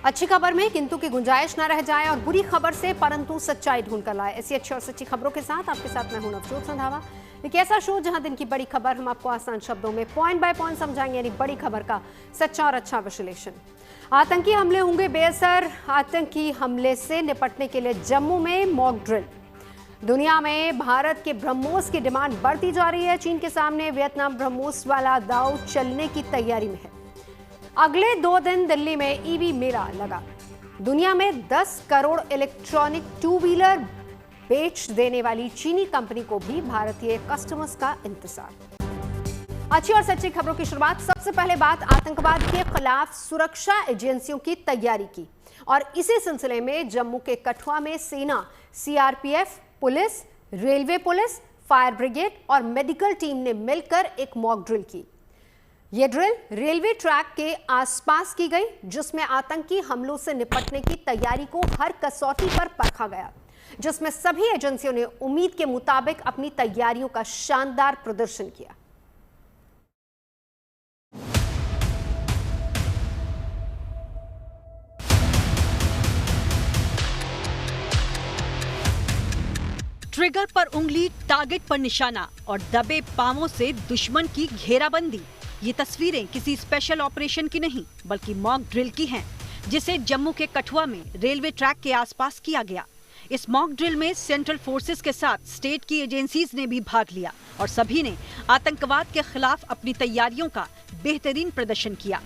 अच्छी खबर में किंतु की गुंजाइश न रह जाए और बुरी खबर से परंतु सच्चाई ढूंढ कर लाए। ऐसी अच्छी और सच्ची खबरों के साथ आपके साथ मैं हूं नवजोत संधावा। एक ऐसा शो जहां दिन की बड़ी खबर हम आपको आसान शब्दों में पॉइंट बाय पॉइंट समझाएंगे, यानी बड़ी खबर का सच्चा और अच्छा विश्लेषण। आतंकी हमले होंगे बेअसर। आतंकी हमले से निपटने के लिए जम्मू में मॉक ड्रिल। दुनिया में भारत के ब्रह्मोस की डिमांड बढ़ती जा रही है। चीन के सामने वियतनाम ब्रह्मोस वाला दांव चलने की तैयारी में है। अगले 2 दिन दिल्ली में ईवी मेला लगा। दुनिया में 10 करोड़ इलेक्ट्रॉनिक 2 व्हीलर बेच देने वाली चीनी कंपनी को भी भारतीय कस्टमर्स का इंतजार। अच्छी और सच्ची खबरों की शुरुआत। सबसे पहले बात आतंकवाद के खिलाफ सुरक्षा एजेंसियों की तैयारी की, और इसी सिलसिले में जम्मू के कठुआ में सेना, CRPF, police, railway police, fire brigade और मेडिकल टीम ने मिलकर एक मॉक ड्रिल की। यह ड्रिल रेलवे ट्रैक के आसपास की गई, जिसमें आतंकी हमलों से निपटने की तैयारी को हर कसौटी पर परखा गया, जिसमें सभी एजेंसियों ने उम्मीद के मुताबिक अपनी तैयारियों का शानदार प्रदर्शन किया। ट्रिगर पर उंगली, टारगेट पर निशाना और दबे पांवों से दुश्मन की घेराबंदी। ये तस्वीरें किसी स्पेशल ऑपरेशन की नहीं बल्कि मॉक ड्रिल की हैं, जिसे जम्मू के कठुआ में रेलवे ट्रैक के आसपास किया गया। इस मॉक ड्रिल में सेंट्रल फोर्सेस के साथ स्टेट की एजेंसीज ने भी भाग लिया और सभी ने आतंकवाद के खिलाफ अपनी तैयारियों का बेहतरीन प्रदर्शन किया।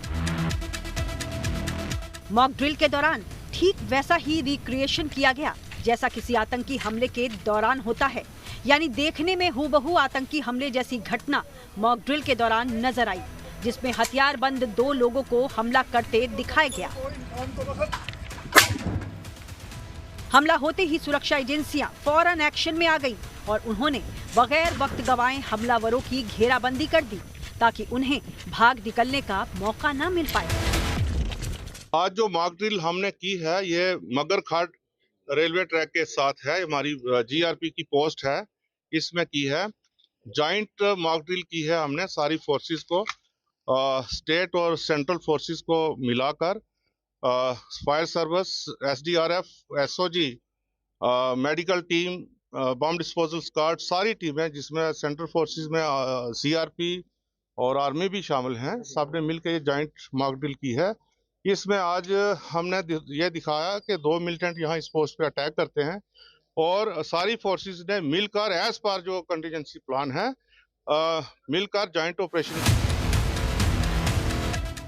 मॉक ड्रिल के दौरान ठीक वैसा ही रिक्रिएशन किया गया जैसा किसी आतंकी हमले के दौरान होता है, यानी देखने में हूबहू आतंकी हमले जैसी घटना मॉक ड्रिल के दौरान नजर आई, जिसमें हथियारबंद 2 लोगों को हमला करते दिखाया गया। हमला होते ही सुरक्षा एजेंसियां फौरन एक्शन में आ गईं और उन्होंने बगैर वक्त गंवाए हमलावरों की घेराबंदी कर दी ताकि उन्हें भाग निकलने का मौका न मिल पाए। आज जो मॉक ड्रिल हमने की है, ये मगरखाट रेलवे ट्रैक के साथ है। हमारी जीआरपी की पोस्ट है, इसमें की है। जॉइंट मॉक ड्रिल की है हमने सारी फोर्सेस को, स्टेट और सेंट्रल फोर्सेस को मिलाकर। Fire service, SDRF, SOG, medical team, bomb disposal squad, सारी टीमें जिसमें सेंट्रल फोर्सेस में सीआरपी और आर्मी भी शामिल हैं, सब ने मिलकर ये जॉइंट मॉक ड्रिल की है। इसमें आज हमने ये दिखाया कि 2 मिलिटेंट यहाँ इस पोस्ट पे अटैक करते हैं और सारी फोर्सेस ने मिलकर एज पर जो कंटीजेंसी प्लान है मिलकर जॉइंट ऑपरेशन।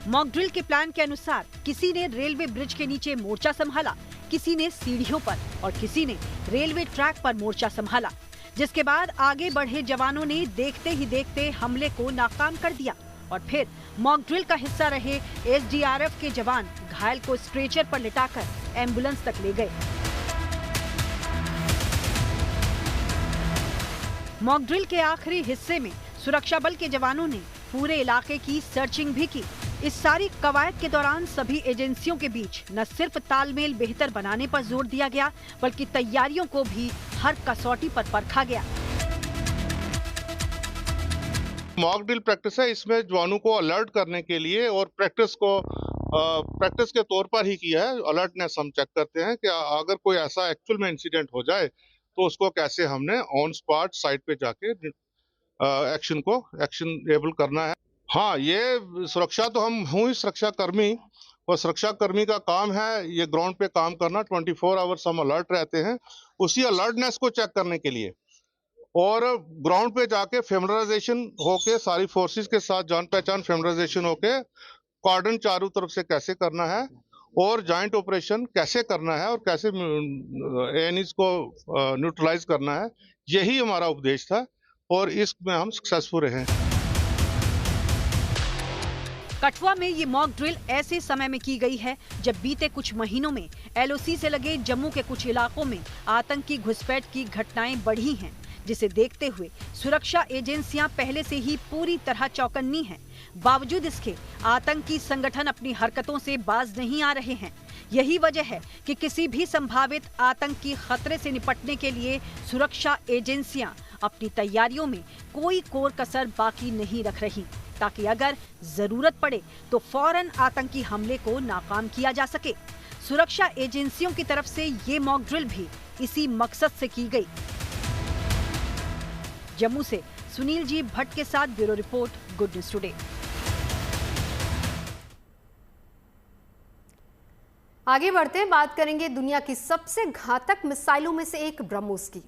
मॉक ड्रिल के प्लान के अनुसार किसी ने रेलवे ब्रिज के नीचे मोर्चा संभाला, किसी ने सीढ़ियों पर और किसी ने रेलवे ट्रैक पर मोर्चा संभाला, जिसके बाद आगे बढ़े जवानों ने देखते ही देखते हमले को नाकाम कर दिया और फिर मॉक ड्रिल का हिस्सा रहे एसडीआरएफ के जवान घायल को स्ट्रेचर पर लिटाकर एम्बुलेंस तक ले गए। मॉक ड्रिल के आखिरी हिस्से में सुरक्षा बल के जवानों ने पूरे इलाके की सर्चिंग भी की। इस सारी कवायद के दौरान सभी एजेंसियों के बीच न सिर्फ तालमेल बेहतर बनाने पर जोर दिया गया बल्कि तैयारियों को भी हर कसौटी पर परखा गया। मॉक ड्रिल प्रैक्टिस है, इसमें जवानों को अलर्ट करने के लिए और प्रैक्टिस के तौर पर ही किया है। अलर्टनेस हम चेक करते हैं कि अगर कोई ऐसा एक्चुअल में इंसिडेंट हो जाए तो उसको कैसे हमने ऑन स्पॉट साइट पे जाके एक्शनेबल करना है। हाँ, ये सुरक्षा तो हम हूँ ही सुरक्षा कर्मी, और सुरक्षा कर्मी का काम है ये ग्राउंड पे काम करना। 24 आवर्स हम अलर्ट रहते हैं उसी अलर्टनेस को चेक करने के लिए, और ग्राउंड पे जाके फेमिलराइजेशन होके सारी फोर्सेस के साथ जान पहचान फेमिलराइजेशन होके कॉर्डन चारों तरफ से कैसे करना है और जॉइंट ऑपरेशन कैसे करना है और कैसे एनिमीज को न्यूट्रलाइज करना है, यही हमारा उपदेश था और इसमें हम सक्सेसफुल रहे। कठुआ में ये मॉक ड्रिल ऐसे समय में की गई है जब बीते कुछ महीनों में एलओसी से लगे जम्मू के कुछ इलाकों में आतंकी घुसपैठ की घटनाएं बढ़ी हैं, जिसे देखते हुए सुरक्षा एजेंसियां पहले से ही पूरी तरह चौकन्नी हैं। बावजूद इसके आतंकी संगठन अपनी हरकतों से बाज नहीं आ रहे हैं। यही वजह है कि किसी भी संभावित आतंकी खतरे से निपटने के लिए सुरक्षा एजेंसियां अपनी तैयारियों में कोई कोर कसर बाकी नहीं रख रही। ताकि अगर जरूरत पड़े तो फौरन आतंकी हमले को नाकाम किया जा सके। सुरक्षा एजेंसियों की तरफ से ये मॉक ड्रिल भी इसी मकसद से की गई। जम्मू से सुनील जी भट्ट के साथ bureau report, good news today. आगे बढ़ते हैं, बात करेंगे दुनिया की सबसे घातक मिसाइलों में से एक ब्रह्मोस की।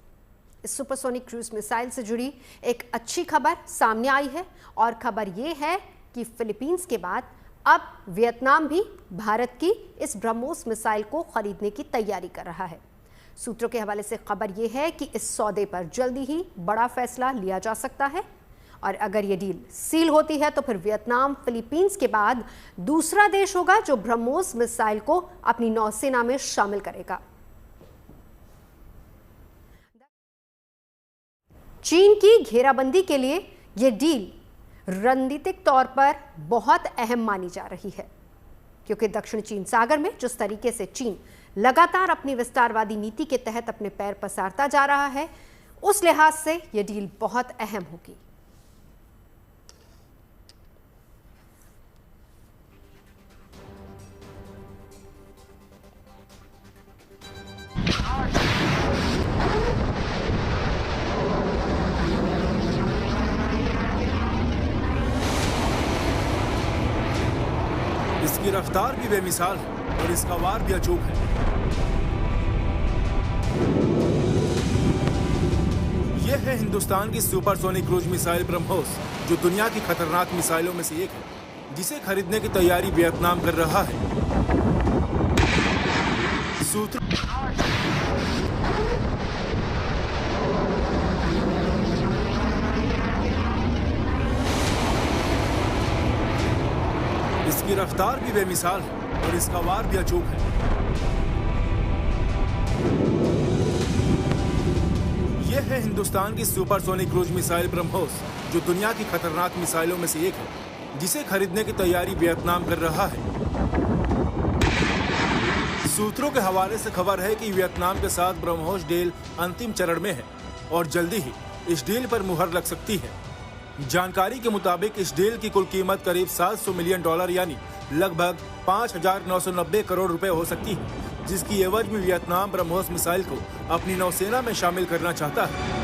इस सुपरसोनिक क्रूज मिसाइल से जुड़ी एक अच्छी खबर सामने आई है और खबर ये है कि फिलीपींस के बाद अब वियतनाम भी भारत की इस ब्रह्मोस मिसाइल को खरीदने की तैयारी कर रहा है। सूत्रों के हवाले से खबर यह है कि इस सौदे पर जल्दी ही बड़ा फैसला लिया जा सकता है और अगर ये डील सील होती है तो फिर वियतनाम फिलीपींस के बाद दूसरा देश होगा जो ब्रह्मोस मिसाइल को अपनी नौसेना में शामिल करेगा। चीन की घेराबंदी के लिए यह डील रणनीतिक तौर पर बहुत अहम मानी जा रही है, क्योंकि दक्षिण चीन सागर में जिस तरीके से चीन लगातार अपनी विस्तारवादी नीति के तहत अपने पैर पसारता जा रहा है, उस लिहाज से यह डील बहुत अहम होगी। इसकी रफ्तार भी बेमिसाल है और इसका वार भी अचूक है। यह है हिंदुस्तान की सुपरसोनिक क्रूज मिसाइल ब्रह्मोस, जो दुनिया की खतरनाक मिसाइलों में से एक है, जिसे खरीदने की तैयारी वियतनाम कर रहा है। इसकी रफ्तार भी बेमिसाल है और इसका वार भी अचूक है। यह है हिंदुस्तान की सुपरसोनिक क्रूज मिसाइल ब्रह्मोस, जो दुनिया की खतरनाक मिसाइलों में से एक है, जिसे खरीदने की तैयारी वियतनाम कर रहा है। सूत्रों के हवाले से खबर है कि वियतनाम के साथ ब्रह्मोस डील अंतिम चरण में है और जल्दी ही इस डील पर मुहर लग सकती है। जानकारी के मुताबिक इस डील की कुल कीमत करीब $700 मिलियन यानी लगभग 5,990 करोड़ रुपए हो सकती है, जिसकी एवज में वियतनाम ब्रह्मोस मिसाइल को अपनी नौसेना में शामिल करना चाहता है।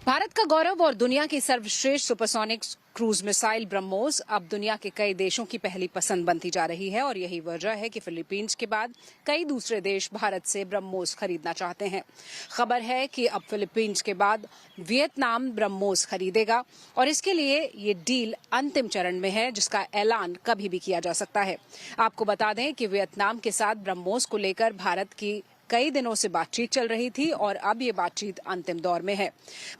भारत का गौरव और दुनिया की सर्वश्रेष्ठ सुपरसोनिक क्रूज मिसाइल ब्रह्मोस अब दुनिया के कई देशों की पहली पसंद बनती जा रही है और यही वजह है कि फिलीपींस के बाद कई दूसरे देश भारत से ब्रह्मोस खरीदना चाहते हैं। खबर है कि अब फिलीपींस के बाद वियतनाम ब्रह्मोस खरीदेगा और इसके लिए ये डील अंतिम चरण में है, जिसका ऐलान कभी भी किया जा सकता है। आपको बता दें कि वियतनाम के साथ ब्रह्मोस को लेकर भारत की कई दिनों से बातचीत चल रही थी और अब ये बातचीत अंतिम दौर में है।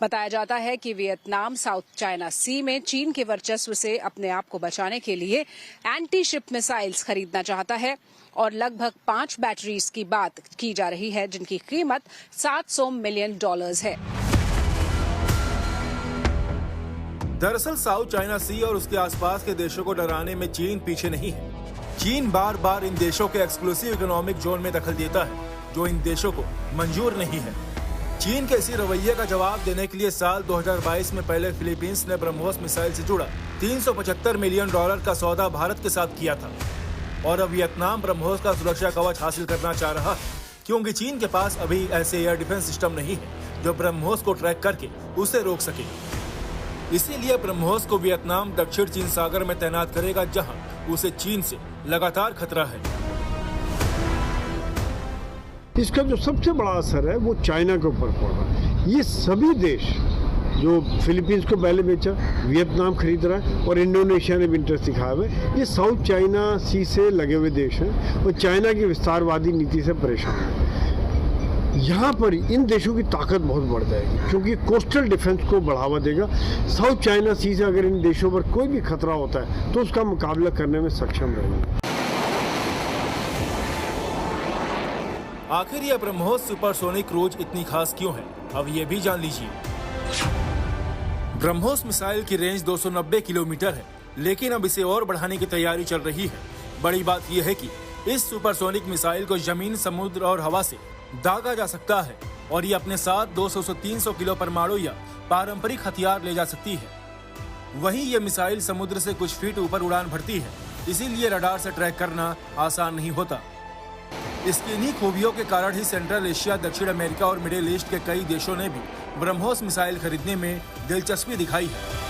बताया जाता है कि वियतनाम साउथ चाइना सी में चीन के वर्चस्व से अपने आप को बचाने के लिए एंटी शिप मिसाइल्स खरीदना चाहता है और लगभग 5 बैटरीज की बात की जा रही है, जिनकी कीमत $700 मिलियन है। दरअसल साउथ चाइना सी और उसके आसपास के देशों को डराने में चीन पीछे नहीं है। चीन बार बार इन देशों के एक्सक्लूसिव इकोनॉमिक जोन में दखल देता है, जो इन देशों को मंजूर नहीं है। चीन के इसी रवैये का जवाब देने के लिए साल 2022 में पहले फिलीपींस ने ब्रह्मोस मिसाइल से जुड़ा $375 मिलियन का सौदा भारत के साथ किया था और अब वियतनाम ब्रह्मोस का सुरक्षा कवच हासिल करना चाह रहा है, क्योंकि चीन के पास अभी ऐसे एयर डिफेंस सिस्टम नहीं है जो ब्रह्मोस को ट्रैक करके उसे रोक सके। इसीलिए ब्रह्मोस को वियतनाम दक्षिण चीन सागर में तैनात करेगा, जहां उसे चीन से लगातार खतरा है। इसका जो सबसे बड़ा असर है वो चाइना के ऊपर पड़ रहा है। ये सभी देश जो फिलीपींस को पहले बेचा, वियतनाम खरीद रहा है और इंडोनेशिया ने भी इंटरेस्ट दिखाया हुआ है, ये साउथ चाइना सी से लगे हुए देश हैं और चाइना की विस्तारवादी नीति से परेशान है। यहाँ पर इन देशों की ताकत बहुत बढ़ जाएगी, क्योंकि कोस्टल डिफेंस को बढ़ावा देगा। साउथ चाइना सी से अगर इन देशों पर कोई भी खतरा होता है तो उसका मुकाबला करने में सक्षम रहेगा। आखिर यह ब्रह्मोस सुपरसोनिक क्रूज इतनी खास क्यों है, अब ये भी जान लीजिए। ब्रह्मोस मिसाइल की रेंज 290 किलोमीटर है, लेकिन अब इसे और बढ़ाने की तैयारी चल रही है। बड़ी बात यह है कि इस सुपरसोनिक मिसाइल को जमीन, समुद्र और हवा से दागा जा सकता है। और ये अपने साथ 200 से 300 किलो परमाणु या पारंपरिक हथियार ले जा सकती है। वहीं ये मिसाइल समुद्र से कुछ फीट ऊपर उड़ान भरती है, इसीलिए रडार से ट्रैक करना आसान नहीं होता। इसकी इन्हीं खूबियों के कारण ही सेंट्रल एशिया, दक्षिण अमेरिका और मिडिल ईस्ट के कई देशों ने भी ब्रह्मोस मिसाइल खरीदने में दिलचस्पी दिखाई है।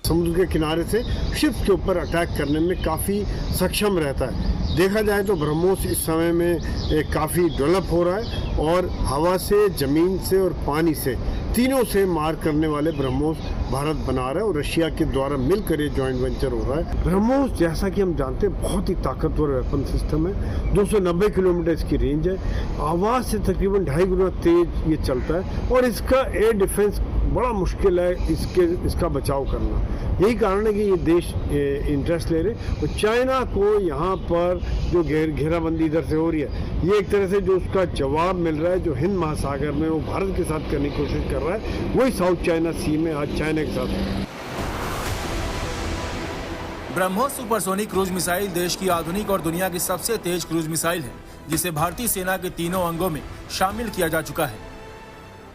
समुद्र के किनारे से शिप के ऊपर अटैक करने में काफ़ी सक्षम रहता है। देखा जाए तो ब्रह्मोस इस समय में काफ़ी डेवलप हो रहा है और हवा से, ज़मीन से और पानी से, तीनों से मार करने वाले ब्रह्मोस भारत बना रहा है और रशिया के द्वारा मिलकर ये जॉइंट वेंचर हो रहा है। ब्रह्मोस जैसा कि हम जानते हैं बहुत ही ताकतवर वेपन सिस्टम है। 290 किलोमीटर इसकी रेंज है। आवाज़ से तकरीबन 2.5 गुना तेज ये चलता है और इसका एयर डिफेंस बड़ा मुश्किल है इसका बचाव करना। यही कारण है कि ये देश इंटरेस्ट ले रहे और चाइना को यहाँ पर जो घेराबंदी इधर से हो रही है, ये एक तरह से जो उसका जवाब मिल रहा है, जो हिंद महासागर में वो भारत के साथ करने की कोशिश कर रहा है, वही साउथ चाइना सी में आज चाइना के साथ। ब्रह्मोस सुपरसोनिक क्रूज मिसाइल देश की आधुनिक और दुनिया की सबसे तेज क्रूज मिसाइल है, जिसे भारतीय सेना के तीनों अंगों में शामिल किया जा चुका है।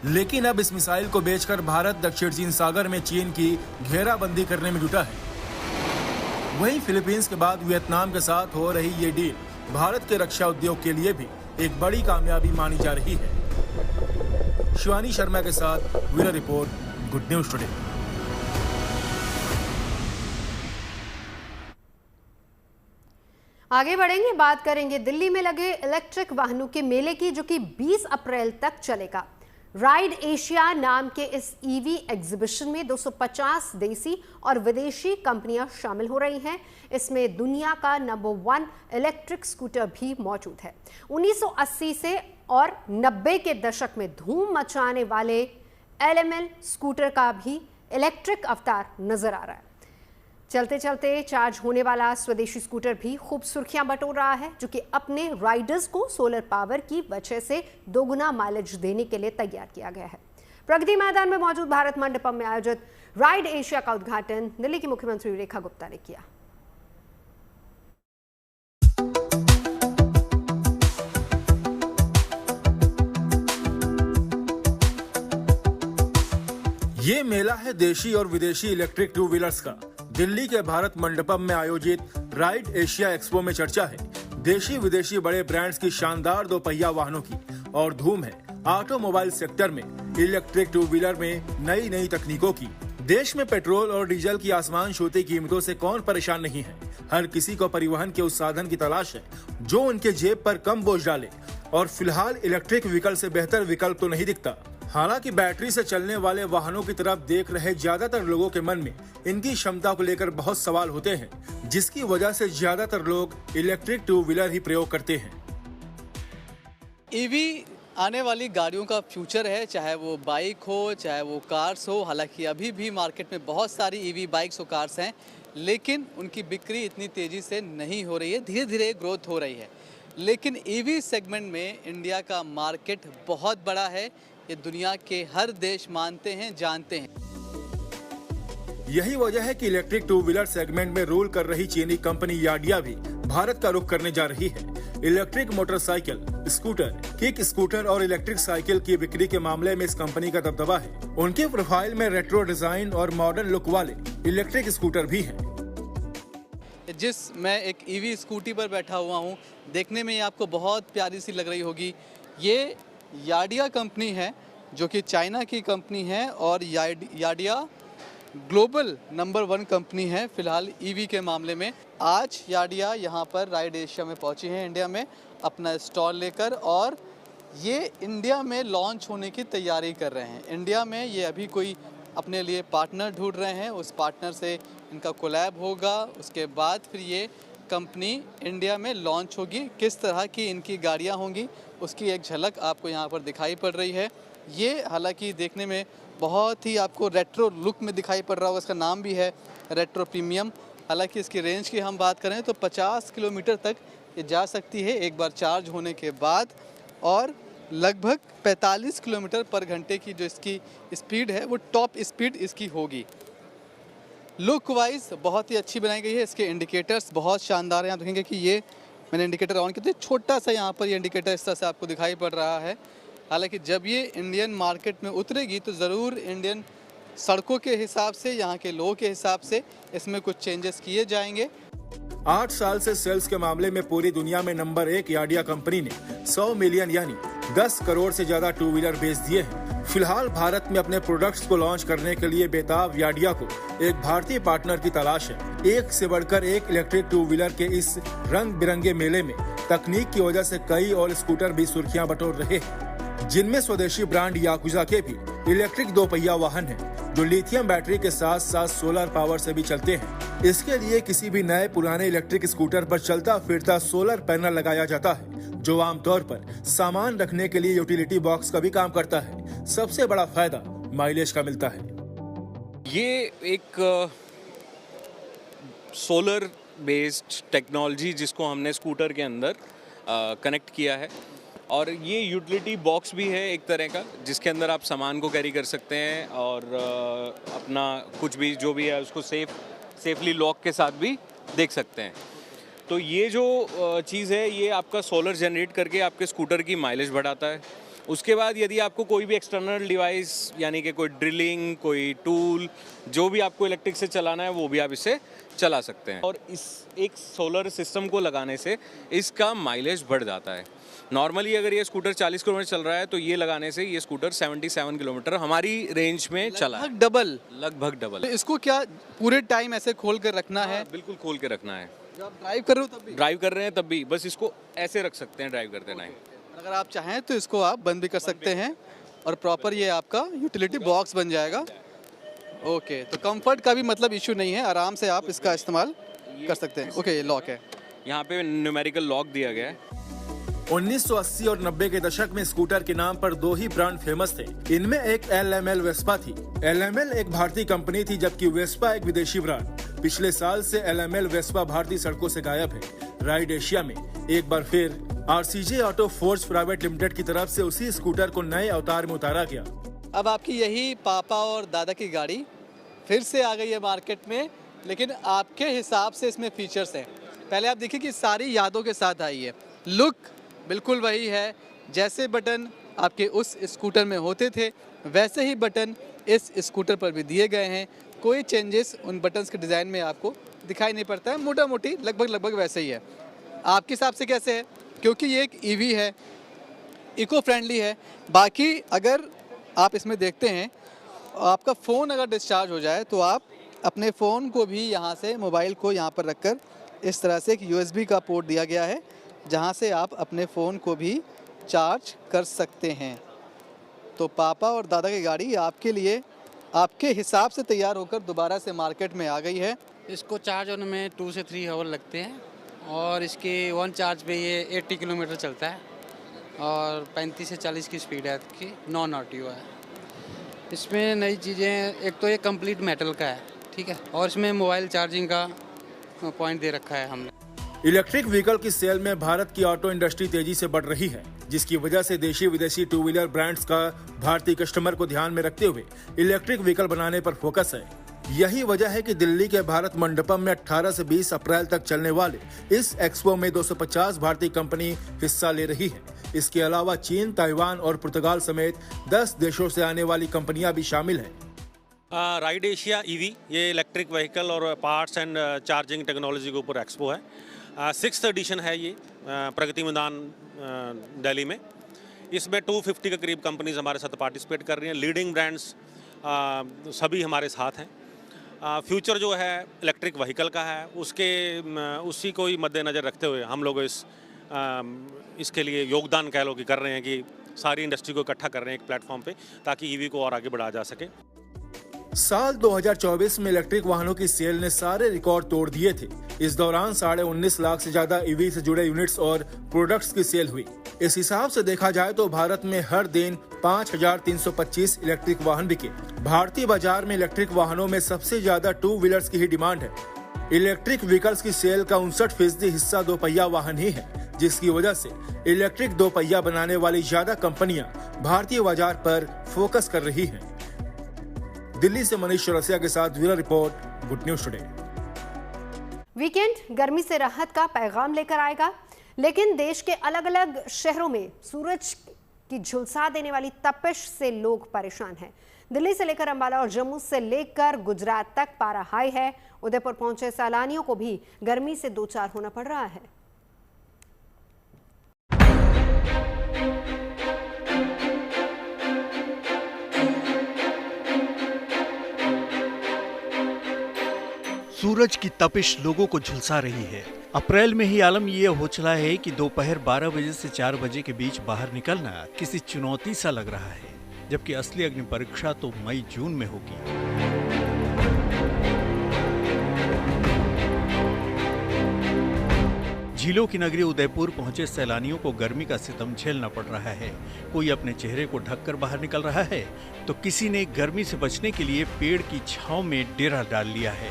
लेकिन अब इस मिसाइल को बेचकर भारत दक्षिण चीन सागर में चीन की घेराबंदी करने में जुटा है। वहीं फिलीपींस के बाद वियतनाम के साथ हो रही ये डील भारत के रक्षा उद्योग के लिए भी एक बड़ी कामयाबी मानी जा रही है। शिवानी शर्मा के साथ bureau report, good news today. आगे बढ़ेंगे, बात करेंगे दिल्ली में लगे इलेक्ट्रिक वाहनों के मेले की, जो कि 20 अप्रैल तक चलेगा। राइड एशिया नाम के इस ईवी एग्जीबिशन में 250 देसी और विदेशी कंपनियां शामिल हो रही हैं। इसमें दुनिया का नंबर 1 इलेक्ट्रिक स्कूटर भी मौजूद है। 1980 से और 90 के दशक में धूम मचाने वाले LML स्कूटर का भी इलेक्ट्रिक अवतार नजर आ रहा है। चलते चलते चार्ज होने वाला स्वदेशी स्कूटर भी खूब सुर्खियां बटोर रहा है, जो कि अपने राइडर्स को सोलर पावर की वजह से दोगुना माइलेज देने के लिए तैयार किया गया है। प्रगति मैदान में मौजूद भारत मंडपम में आयोजित राइड एशिया का उद्घाटन दिल्ली की मुख्यमंत्री रेखा गुप्ता ने किया। ये मेला है देशी और विदेशी इलेक्ट्रिक 2 व्हीलर्स का। दिल्ली के भारत मंडपम में आयोजित राइड एशिया एक्सपो में चर्चा है देशी विदेशी बड़े ब्रांड्स की शानदार 2 पहिया वाहनों की, और धूम है ऑटोमोबाइल सेक्टर में इलेक्ट्रिक 2 व्हीलर में नई नई तकनीकों की। देश में पेट्रोल और डीजल की आसमान छूती कीमतों से कौन परेशान नहीं है। हर किसी को परिवहन के उस साधन की तलाश है जो उनके जेब पर कम बोझ डाले, और फिलहाल इलेक्ट्रिक व्हीकल से बेहतर विकल्प तो नहीं दिखता। हालांकि बैटरी से चलने वाले वाहनों की तरफ देख रहे ज्यादातर लोगों के मन में इनकी क्षमता को लेकर बहुत सवाल होते हैं, जिसकी वजह से ज्यादातर लोग इलेक्ट्रिक 2 व्हीलर ही प्रयोग करते हैं। ईवी आने वाली गाड़ियों का फ्यूचर है, चाहे वो बाइक हो चाहे वो कार्स हो। हालांकि अभी भी मार्केट में बहुत सारी ईवी बाइक्स और कार्स हैं, लेकिन उनकी बिक्री इतनी तेज़ी से नहीं हो रही है। धीरे धीरे ग्रोथ हो रही है, लेकिन ईवी सेगमेंट में इंडिया का मार्केट बहुत बड़ा है। ये दुनिया के हर देश मानते हैं, जानते हैं। यही वजह है कि इलेक्ट्रिक 2 व्हीलर सेगमेंट में रूल कर रही चीनी कंपनी याडिया भी भारत का रुख करने जा रही है। Electric motorcycle, scooter, kick scooter और इलेक्ट्रिक साइकिल की बिक्री के मामले में इस कंपनी का दबदबा है। उनके प्रोफाइल में रेट्रो डिजाइन और मॉडर्न लुक वाले इलेक्ट्रिक स्कूटर भी हैं। मैं एक ईवी स्कूटी पर बैठा हुआ हूँ, देखने में ये आपको बहुत प्यारी सी लग रही होगी। ये याडिया कंपनी है, जो कि चाइना की कंपनी है, और याडिया ग्लोबल नंबर 1 कंपनी है फिलहाल ईवी के मामले में। आज याडिया यहाँ पर राइड एशिया में पहुँची है, इंडिया में अपना स्टॉल लेकर, और ये इंडिया में लॉन्च होने की तैयारी कर रहे हैं। इंडिया में ये अभी कोई अपने लिए पार्टनर ढूंढ रहे हैं, उस पार्टनर से इनका कोलैब होगा, उसके बाद फिर ये कंपनी इंडिया में लॉन्च होगी। किस तरह की इनकी गाड़ियाँ होंगी उसकी एक झलक आपको यहाँ पर दिखाई पड़ रही है। ये हालांकि देखने में बहुत ही आपको रेट्रो लुक में दिखाई पड़ रहा होगा, इसका नाम भी है रेट्रो प्रीमियम। हालांकि इसकी रेंज की हम बात करें तो 50 किलोमीटर तक ये जा सकती है एक बार चार्ज होने के बाद, और लगभग 45 किलोमीटर पर घंटे की जो इसकी स्पीड है वो टॉप स्पीड इसकी होगी। लुक वाइज बहुत ही अच्छी बनाई गई है। इसके इंडिकेटर्स बहुत शानदार हैं। आप देखेंगे कि ये मैंने इंडिकेटर ऑन किया तो छोटा सा यहाँ पर ये इंडिकेटर इस तरह से आपको दिखाई पड़ रहा है। हालांकि जब ये इंडियन मार्केट में उतरेगी तो ज़रूर इंडियन सड़कों के हिसाब से, यहाँ के लोगों के हिसाब से इसमें कुछ चेंजेस किए जाएंगे। 8 साल से सेल्स के मामले में पूरी दुनिया में नंबर 1 याडिया कंपनी ने 100 मिलियन यानी 10 करोड़ से ज्यादा टू व्हीलर बेच दिए हैं। फिलहाल भारत में अपने प्रोडक्ट्स को लॉन्च करने के लिए बेताब याडिया को एक भारतीय पार्टनर की तलाश है। एक से बढ़कर एक इलेक्ट्रिक टू व्हीलर के इस रंग बिरंगे मेले में तकनीक की वजह से कई और स्कूटर भी सुर्खियां बटोर रहे हैं, जिनमें स्वदेशी ब्रांड याकुजा के भी इलेक्ट्रिक 2 पहिया वाहन है जो लिथियम बैटरी के साथ साथ सोलर पावर से भी चलते हैं। इसके लिए किसी भी नए पुराने इलेक्ट्रिक स्कूटर पर चलता फिरता सोलर पैनल लगाया जाता है जो आमतौर पर सामान रखने के लिए यूटिलिटी बॉक्स का भी काम करता है। सबसे बड़ा फायदा माइलेज का मिलता है। ये एक सोलर बेस्ड टेक्नोलॉजी जिसको हमने स्कूटर के अंदर कनेक्ट किया है, और ये यूटिलिटी बॉक्स भी है एक तरह का जिसके अंदर आप सामान को कैरी कर सकते हैं और अपना कुछ भी जो भी है उसको सेफली लॉक के साथ भी देख सकते हैं। तो ये जो चीज़ है ये आपका सोलर जनरेट करके आपके स्कूटर की माइलेज बढ़ाता है। उसके बाद यदि आपको कोई भी एक्सटर्नल डिवाइस यानी कि कोई ड्रिलिंग, कोई टूल जो भी आपको इलेक्ट्रिक से चलाना है वो भी आप इसे चला सकते हैं। और इस एक सोलर सिस्टम को लगाने से इसका माइलेज बढ़ जाता है। नॉर्मली अगर ये स्कूटर 40 किलोमीटर चल रहा है तो ये लगाने से ये स्कूटर 77 किलोमीटर हमारी रेंज में चला है। लगभग डबल। तो इसको क्या पूरे टाइम ऐसे खोल कर रखना है? बिल्कुल खोल के रखना है। जब आप ड्राइव कर रहे हो तब भी? ड्राइव कर रहे हैं तब भी बस इसको ऐसे रख सकते हैं ड्राइव करते टाइम। अगर आप चाहें तो इसको आप बंद भी कर सकते हैं और प्रॉपर ये आपका यूटिलिटी बॉक्स बन जाएगा। ओके, तो कंफर्ट का भी मतलब इशू नहीं है, आराम से आप इसका इस्तेमाल कर सकते हैं। ओके, ये लॉक है, यहाँ पे न्यूमेरिकल लॉक दिया गया है। 1980 और 90 के दशक में स्कूटर के नाम पर 2 ही ब्रांड फेमस थे। इनमें एक LML वेस्पा थी। LML एक भारतीय कंपनी थी जबकि वेस्पा एक विदेशी ब्रांड। पिछले साल से LML वेस्पा भारतीय सड़कों से गायब है। राइड एशिया में एक बार फिर RCJ auto force private limited की तरफ से उसी स्कूटर को नए अवतार में उतारा गया। अब आपकी यही पापा और दादा की गाड़ी फिर से आ गई है मार्केट में, लेकिन आपके हिसाब से इसमें फीचर्स हैं। पहले आप देखिए कि सारी यादों के साथ आई है। लुक बिल्कुल वही है, जैसे बटन आपके उस स्कूटर में होते थे वैसे ही बटन इस स्कूटर पर भी दिए गए हैं। कोई चेंजेस उन बटन्स के डिज़ाइन में आपको दिखाई नहीं पड़ता है, मोटा मोटी लगभग वैसे ही है। आपके हिसाब से कैसे है? क्योंकि ये एक EV है, इको फ्रेंडली है। बाकी अगर आप इसमें देखते हैं, आपका फ़ोन अगर डिस्चार्ज हो जाए तो आप अपने फ़ोन को भी यहाँ से, मोबाइल को यहाँ पर रखकर इस तरह से एक USB का पोर्ट दिया गया है जहाँ से आप अपने फ़ोन को भी चार्ज कर सकते हैं। तो पापा और दादा की गाड़ी आपके लिए, आपके हिसाब से तैयार होकर दोबारा से मार्केट में आ गई है। इसको चार्ज होने में 2 से 3 आवर लगते हैं और इसके 1 चार्ज पे ये 80 किलोमीटर चलता है और 35 से 40 की स्पीड है इसकी, नॉन ऑडियो है। इसमें नई चीज़ें, एक तो ये कंप्लीट मेटल का है, ठीक है, और इसमें मोबाइल चार्जिंग का पॉइंट दे रखा है हमने। इलेक्ट्रिक व्हीकल की सेल में भारत की ऑटो इंडस्ट्री तेजी से बढ़ रही है, जिसकी वजह से देशी विदेशी टू व्हीलर ब्रांड्स का भारतीय कस्टमर को ध्यान में रखते हुए इलेक्ट्रिक व्हीकल बनाने पर फोकस है। यही वजह है कि दिल्ली के भारत मंडपम में 18 से 20 अप्रैल तक चलने वाले इस एक्सपो में 250 भारतीय कंपनी हिस्सा ले रही है। इसके अलावा चीन, ताइवान और पुर्तगाल समेत 10 देशों से आने वाली कंपनियां भी शामिल हैं। राइड एशिया EV ये इलेक्ट्रिक व्हीकल और पार्ट्स एंड चार्जिंग टेक्नोलॉजी के ऊपर एक्सपो है। 6th एडिशन है ये, प्रगति मैदान दिल्ली में। इसमें 250 के करीब कंपनीज हमारे साथ पार्टिसिपेट कर रही हैं। लीडिंग ब्रांड्स सभी हमारे साथ हैं। फ्यूचर जो है इलेक्ट्रिक व्हीकल का है, उसी को ही मद्देनज़र रखते हुए हम लोग इसके लिए योगदान कह लो कि कर रहे हैं कि सारी इंडस्ट्री को इकट्ठा कर रहे हैं एक प्लेटफॉर्म पे ताकि EV को और आगे बढ़ाया जा सके। साल 2024 में इलेक्ट्रिक वाहनों की सेल ने सारे रिकॉर्ड तोड़ दिए थे। इस दौरान 19.5 लाख से ज्यादा EV से जुड़े यूनिट्स और प्रोडक्ट्स की सेल हुई। इस हिसाब से देखा जाए तो भारत में हर दिन 5,325 इलेक्ट्रिक वाहन बिके। भारतीय बाजार में इलेक्ट्रिक वाहनों में सबसे ज्यादा टू व्हीलर्स की ही डिमांड है। इलेक्ट्रिक व्हीकल्स की सेल का 59% हिस्सा 2 पहिया वाहन ही है, जिसकी वजह से इलेक्ट्रिक 2 पहिया बनाने वाली ज्यादा कंपनियां भारतीय बाजार पर फोकस कर रही हैं। दिल्ली से मनीष चौरसिया के साथ bureau report, good news today. Weekend गर्मी से राहत का पैगाम लेकर आएगा। लेकिन देश के अलग अलग शहरों में सूरज की झुलसा देने वाली तपिश से लोग परेशान हैं। दिल्ली से लेकर अंबाला और जम्मू से लेकर गुजरात तक पारा हाई है। उदयपुर पहुंचे सैलानियों को भी गर्मी से दो चार होना पड़ रहा है। सूरज की तपिश लोगों को झुलसा रही है। अप्रैल में ही आलम ये हो चला है कि दोपहर 12 बजे से 4 बजे के बीच बाहर निकलना किसी चुनौती सा लग रहा है, जबकि असली अग्नि परीक्षा तो मई जून में होगी। झीलों की नगरी उदयपुर पहुंचे सैलानियों को गर्मी का सितम झेलना पड़ रहा है। कोई अपने चेहरे को ढककर बाहर निकल रहा है, तो किसी ने गर्मी से बचने के लिए पेड़ की छांव में डेरा डाल लिया है।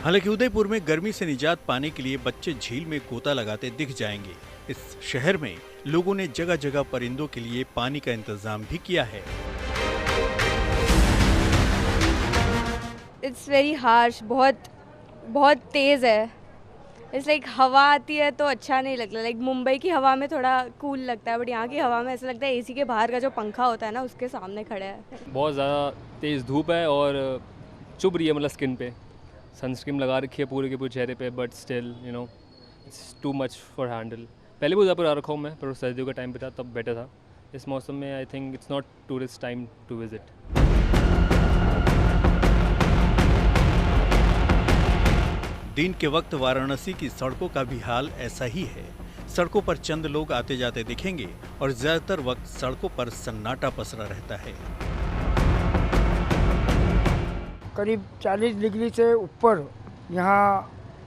हालांकि उदयपुर में गर्मी से निजात पाने के लिए बच्चे झील में गोता लगाते दिख जाएंगे। इस शहर में लोगों ने जगह जगह परिंदों के लिए पानी का इंतजाम भी किया है। इट्स वेरी हार्श, बहुत तेज़ है। इट्स लाइक हवा आती है तो अच्छा नहीं लगता। लाइक मुंबई की हवा में थोड़ा कूल लगता है, बट यहाँ की हवा में ऐसा लगता है एसी के बाहर का जो पंखा होता है ना, उसके सामने खड़े हैं। बहुत ज़्यादा तेज़ धूप है और चुभ रही है, मतलब स्किन पे। सनस्क्रीन लगा रखी है पूरे के पूरे चेहरे पे, but still you know it's too much for handle. पहले भी उदयपुर आ रखा हूँ मैं, पर सर्दियों का टाइम पे था तब बेटर था। इस मौसम में I think it's not tourist time to visit. दिन के वक्त वाराणसी की सड़कों का भी हाल ऐसा ही है। सड़कों पर चंद लोग आते जाते दिखेंगे और ज्यादातर वक्त सड़कों पर सन्नाटा पसरा रहता है। करीब 40 डिग्री से ऊपर यहाँ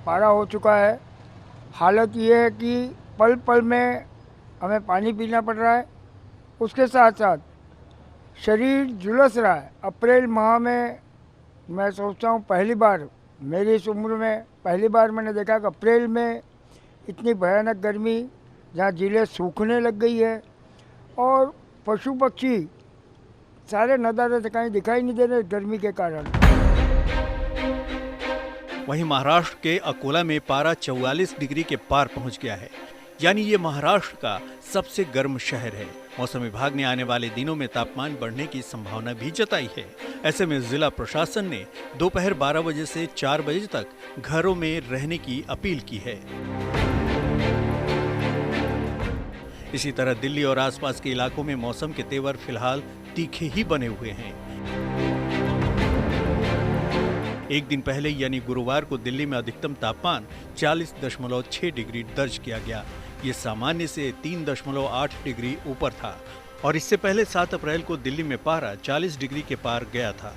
पारा हो चुका है। हालत ये है कि पल पल में हमें पानी पीना पड़ रहा है। उसके साथ साथ शरीर झुलस रहा है। अप्रैल माह में मैं सोचता हूँ पहली बार मेरी इस उम्र में पहली बार मैंने देखा कि अप्रैल में इतनी भयानक गर्मी, जहाँ झीलें सूखने लग गई है और पशु पक्षी सारे नज़ारे से कहीं दिखाई नहीं दे रहे गर्मी के कारण। वहीं महाराष्ट्र के अकोला में पारा 44 डिग्री के पार पहुंच गया है, यानी ये महाराष्ट्र का सबसे गर्म शहर है। मौसम विभाग ने आने वाले दिनों में तापमान बढ़ने की संभावना भी जताई है। ऐसे में जिला प्रशासन ने दोपहर 12 बजे से 4 बजे तक घरों में रहने की अपील की है। इसी तरह दिल्ली और आसपास के इलाकों में मौसम के तेवर फिलहाल तीखे ही बने हुए हैं। एक दिन पहले यानी गुरुवार को दिल्ली में अधिकतम तापमान 40.6 डिग्री दर्ज किया गया। ये सामान्य से 3.8 डिग्री ऊपर था और इससे पहले 7 अप्रैल को दिल्ली में पारा 40 डिग्री के पार गया था।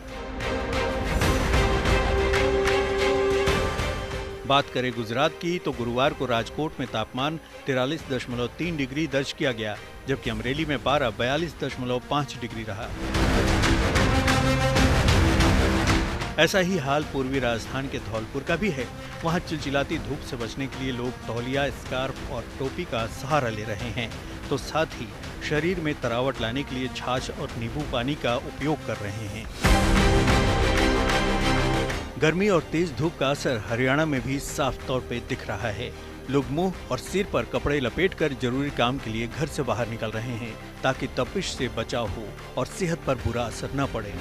बात करें गुजरात की तो गुरुवार को राजकोट में तापमान 43.3 डिग्री दर्ज किया गया, जबकि अमरेली में पारा 42.5 डिग्री रहा। ऐसा ही हाल पूर्वी राजस्थान के धौलपुर का भी है। वहां चिलचिलाती धूप से बचने के लिए लोग तौलिया, स्कार्फ और टोपी का सहारा ले रहे हैं, तो साथ ही शरीर में तरावट लाने के लिए छाछ और नींबू पानी का उपयोग कर रहे हैं। गर्मी और तेज धूप का असर हरियाणा में भी साफ तौर पे दिख रहा है। लोग मुंह और सिर पर कपड़े लपेटकर जरूरी काम के लिए घर से बाहर निकल रहे हैं, ताकि तपिश से बचाव हो और सेहत पर बुरा असर न पड़े।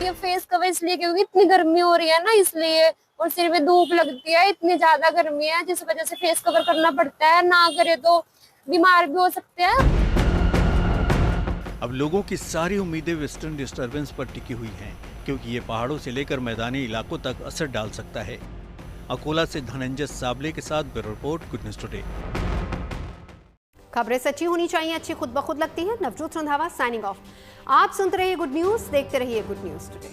ये फेस कवर इसलिए क्योंकि इतनी गर्मी हो रही है ना, इसलिए, और सिर में धूप लगती है, इतनी ज्यादा गर्मी है जिस वजह से फेस कवर करना पड़ता है। ना करे तो बीमार भी हो सकते हैं। अब लोगों की सारी उम्मीदें वेस्टर्न डिस्टर्बेंस पर टिकी हुई हैं, क्योंकि ये पहाड़ों से लेकर मैदानी इलाकों तक असर डाल सकता है। अकोला से धनंजय साबले के साथ bureau report, good news today. खबरें सच्ची होनी चाहिए, अच्छी खुद ब खुद लगती है। Navjot Randhawa signing off. आप सुनते रहिए गुड न्यूज, देखते रहिए गुड न्यूज टुडे।